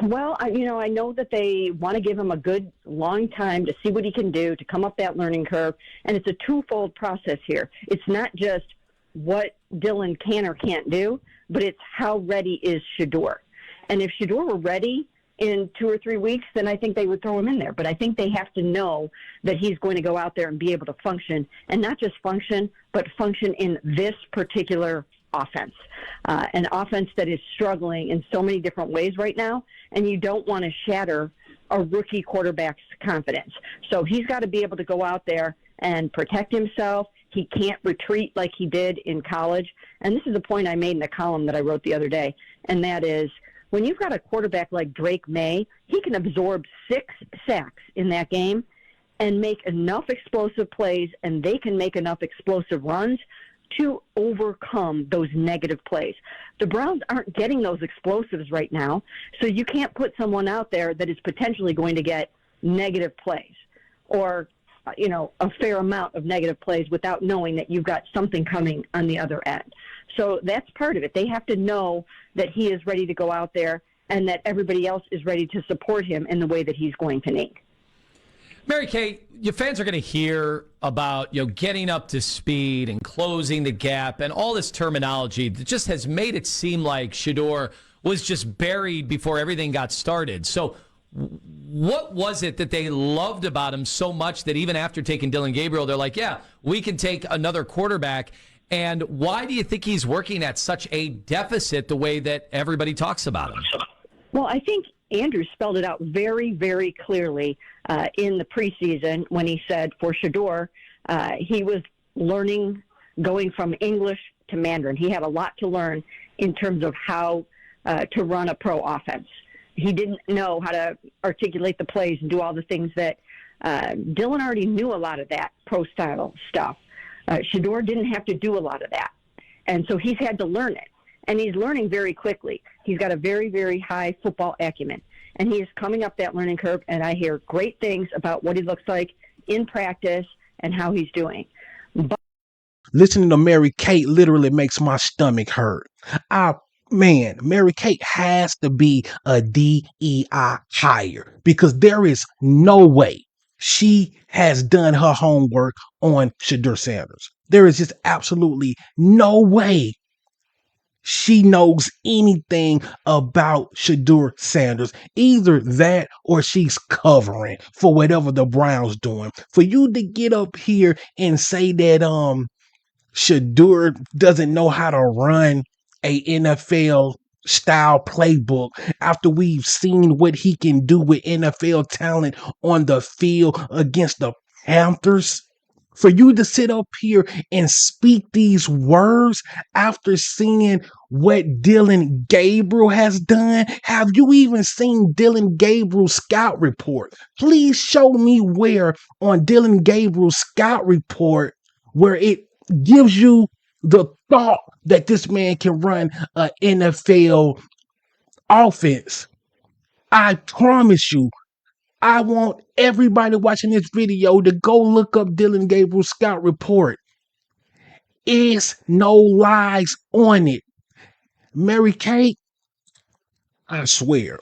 Well, I know that they want to give him a good long time to see what he can do to come up that learning curve, and it's a twofold process here. It's not just what Dylan can or can't do, but it's how ready is SHEDEUR. And if SHEDEUR were ready in 2 or 3 weeks, then I think they would throw him in there. But I think they have to know that he's going to go out there and be able to function, and not just function, but function in this particular offense, an offense that is struggling in so many different ways right now, and you don't want to shatter a rookie quarterback's confidence. So he's got to be able to go out there and protect himself. He can't retreat like he did in college. And this is a point I made in the column that I wrote the other day, and that is, when you've got a quarterback like Drake May, he can absorb 6 sacks in that game and make enough explosive plays, and they can make enough explosive runs to overcome those negative plays. The Browns aren't getting those explosives right now, so you can't put someone out there that is potentially going to get negative plays or, a fair amount of negative plays without knowing that you've got something coming on the other end. So that's part of it. They have to know that he is ready to go out there and that everybody else is ready to support him in the way that he's going to need. Mary Kay, your fans are going to hear about getting up to speed and closing the gap and all this terminology that just has made it seem like SHEDEUR was just buried before everything got started. So what was it that they loved about him so much that even after taking Dylan Gabriel, they're like, yeah, we can take another quarterback? And why do you think he's working at such a deficit the way that everybody talks about him? Well, I think Andrew spelled it out very, very clearly in the preseason when he said for SHEDEUR, he was learning, going from English to Mandarin. He had a lot to learn in terms of how to run a pro offense. He didn't know how to articulate the plays and do all the things that Dylan already knew a lot of that pro-style stuff. SHEDEUR didn't have to do a lot of that. And so he's had to learn it. And he's learning very quickly. He's got a very, very high football acumen. And he is coming up that learning curve, and I hear great things about what he looks like in practice and how he's doing. But listening to Mary Kate literally makes my stomach hurt. Mary Kate has to be a DEI hire because there is no way she has done her homework on SHEDEUR Sanders. There is just absolutely no way she knows anything about SHEDEUR Sanders. Either that or she's covering for whatever the Browns doing. For you to get up here and say that SHEDEUR doesn't know how to run a NFL style playbook after we've seen what he can do with NFL talent on the field against the Panthers. For you to sit up here and speak these words after seeing what Dylan Gabriel has done, have you even seen Dylan Gabriel's scout report? Please show me where on Dylan Gabriel's scout report where it gives you the thought that this man can run an NFL offense. I promise you, I want everybody watching this video to go look up Dylan Gabriel's scout report. It's no lies on it. Mary Kate, I swear,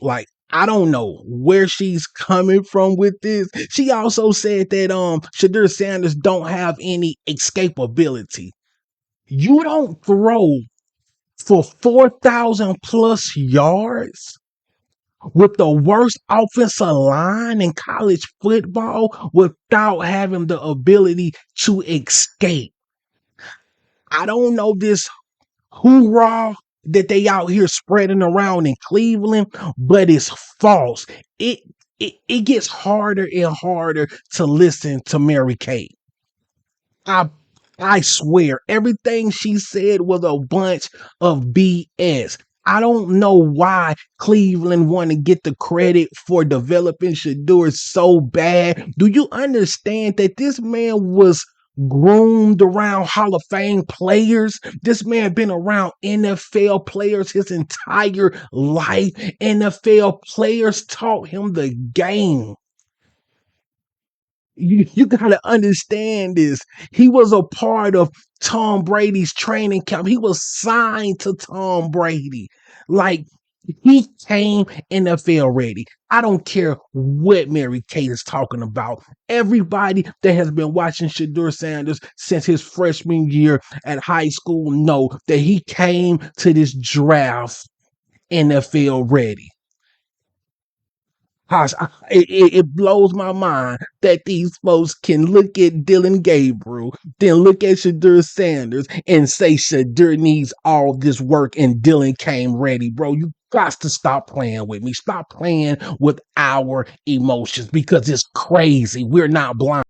I don't know where she's coming from with this. She also said that SHEDEUR Sanders don't have any escapability. You don't throw for 4,000 plus yards with the worst offensive line in college football without having the ability to escape. I don't know this hoorah that they out here spreading around in Cleveland, but it's false. It gets harder and harder to listen to Mary Kate. I swear, everything she said was a bunch of BS. I don't know why Cleveland want to get the credit for developing SHEDEUR so bad. Do you understand that this man was groomed around Hall of Fame players? This man been around NFL players his entire life. NFL players taught him the game. You got to understand this. He was a part of Tom Brady's training camp. He was signed to Tom Brady. He came NFL ready. I don't care what Mary Kate is talking about. Everybody that has been watching SHEDEUR Sanders since his freshman year at high school know that he came to this draft NFL ready. Gosh, it blows my mind that these folks can look at Dylan Gabriel, then look at SHEDEUR Sanders and say SHEDEUR needs all this work and Dylan came ready, bro. You got to stop playing with me. Stop playing with our emotions because it's crazy. We're not blind.